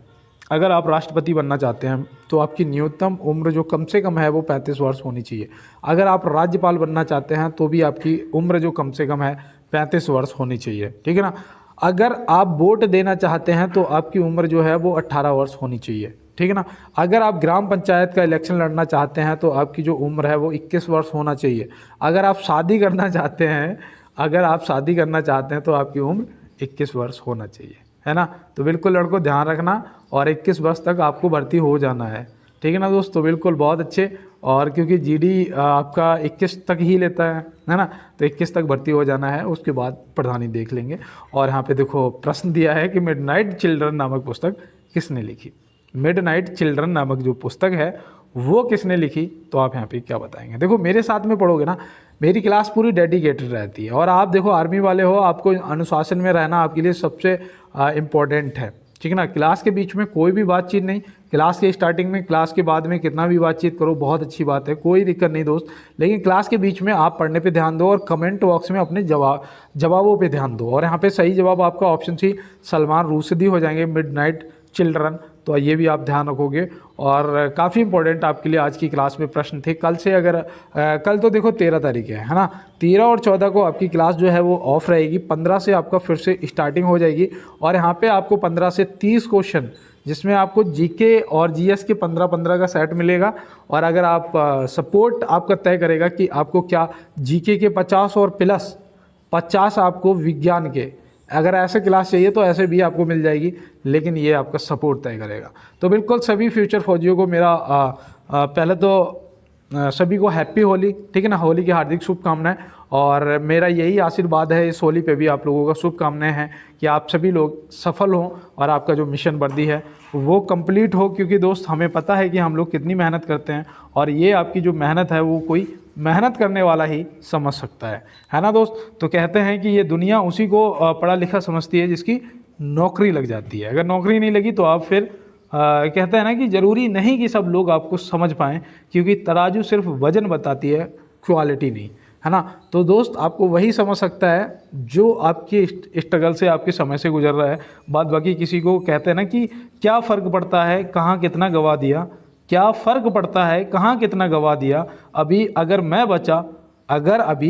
[SPEAKER 1] अगर आप राष्ट्रपति बनना चाहते हैं तो आपकी न्यूनतम उम्र जो कम से कम है वो 35 वर्ष होनी चाहिए। अगर आप राज्यपाल बनना चाहते हैं तो भी आपकी उम्र जो कम से कम है 35 वर्ष होनी चाहिए, ठीक है ना। अगर आप वोट देना चाहते हैं तो आपकी उम्र जो है वो 18 वर्ष होनी चाहिए, ठीक है ना। अगर आप ग्राम पंचायत का इलेक्शन लड़ना चाहते हैं तो आपकी जो उम्र है वो 21 वर्ष होना चाहिए। अगर आप शादी करना चाहते हैं, अगर आप शादी करना चाहते हैं तो आपकी उम्र 21 वर्ष होना चाहिए, है ना। तो बिल्कुल लड़कों ध्यान रखना, और 21 वर्ष तक आपको भर्ती हो जाना है, ठीक है ना दोस्त। तो बिल्कुल बहुत अच्छे, और क्योंकि जीडी आपका 21 तक ही लेता है ना, तो 21 तक भर्ती हो जाना है, उसके बाद प्रधानी देख लेंगे। और यहाँ पे देखो प्रश्न दिया है कि मिडनाइट चिल्ड्रन नामक पुस्तक किसने लिखी? मिडनाइट चिल्ड्रन नामक जो पुस्तक है वो किसने लिखी? तो आप यहाँ पे क्या बताएंगे? देखो मेरे साथ में पढ़ोगे ना, मेरी क्लास पूरी डेडिकेटेड रहती है। और आप देखो आर्मी वाले हो, आपको अनुशासन में रहना आपके लिए सबसे इम्पोर्टेंट है, ठीक है ना। क्लास के बीच में कोई भी बातचीत नहीं, क्लास के स्टार्टिंग में, क्लास के बाद में कितना भी बातचीत करो, बहुत अच्छी बात है, कोई दिक्कत नहीं दोस्त। लेकिन क्लास के बीच में आप पढ़ने पे ध्यान दो और कमेंट बॉक्स में अपने जवाबों पे ध्यान दो। और यहाँ पे सही जवाब आपका ऑप्शन सी सलमान रुश्दी हो जाएंगे, मिडनाइट चिल्ड्रन। तो ये भी आप ध्यान रखोगे। और काफ़ी इंपॉर्टेंट आपके लिए आज की क्लास में प्रश्न थे। कल से अगर कल तो देखो 13 तारीख है ना, 13 और 14 को आपकी क्लास जो है वो ऑफ रहेगी, 15 से आपका फिर से स्टार्टिंग हो जाएगी। और यहाँ पे आपको 15 से 30 क्वेश्चन, जिसमें आपको जीके और जीएस के 15-15 का सेट मिलेगा। और अगर आप सपोर्ट आपका तय करेगा कि आपको क्या जीके के 50 और प्लस 50 आपको विज्ञान के, अगर ऐसे क्लास चाहिए तो ऐसे भी आपको मिल जाएगी, लेकिन ये आपका सपोर्ट तय करेगा। तो बिल्कुल सभी फ्यूचर फौजियों को मेरा पहले तो सभी को हैप्पी होली, ठीक है ना, होली की हार्दिक शुभकामनाएं। और मेरा यही आशीर्वाद है इस होली पे भी आप लोगों का शुभकामनाएं हैं कि आप सभी लोग सफल हों और आपका जो मिशन वर्दी है वो कंप्लीट हो। क्योंकि दोस्त हमें पता है कि हम लोग कितनी मेहनत करते हैं, और ये आपकी जो मेहनत है वो कोई मेहनत करने वाला ही समझ सकता है ना दोस्त। तो कहते हैं कि ये दुनिया उसी को पढ़ा लिखा समझती है जिसकी नौकरी लग जाती है। अगर नौकरी नहीं लगी तो आप फिर कहते हैं ना कि ज़रूरी नहीं कि सब लोग आपको समझ पाएँ, क्योंकि तराजू सिर्फ वजन बताती है, क्वालिटी नहीं, है ना। तो दोस्त आपको वही समझ सकता है जो आपके स्ट्रगल से, आपके समय से गुजर रहा है। बाद बाकी किसी को कहते हैं ना कि क्या फ़र्क पड़ता है कहाँ कितना गवा दिया, क्या फ़र्क पड़ता है कहाँ कितना गवा दिया, अभी अभी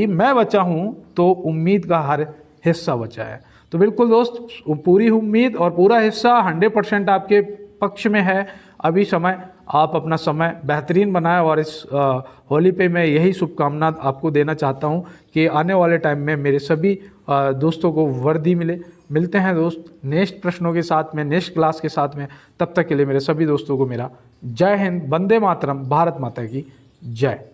[SPEAKER 1] मैं बचा हूँ तो उम्मीद का हर हिस्सा बचा है। तो बिल्कुल दोस्त पूरी उम्मीद और पूरा हिस्सा 100% आपके पक्ष में है। अभी समय आप अपना समय बेहतरीन बनाएं और इस होली पे मैं यही शुभकामना आपको देना चाहता हूं कि आने वाले टाइम में मेरे सभी दोस्तों को वर्दी मिले। मिलते हैं दोस्त नेक्स्ट प्रश्नों के साथ में, नेक्स्ट क्लास के साथ में। तब तक के लिए मेरे सभी दोस्तों को मेरा जय हिंद, वंदे मातरम, भारत माता की जय।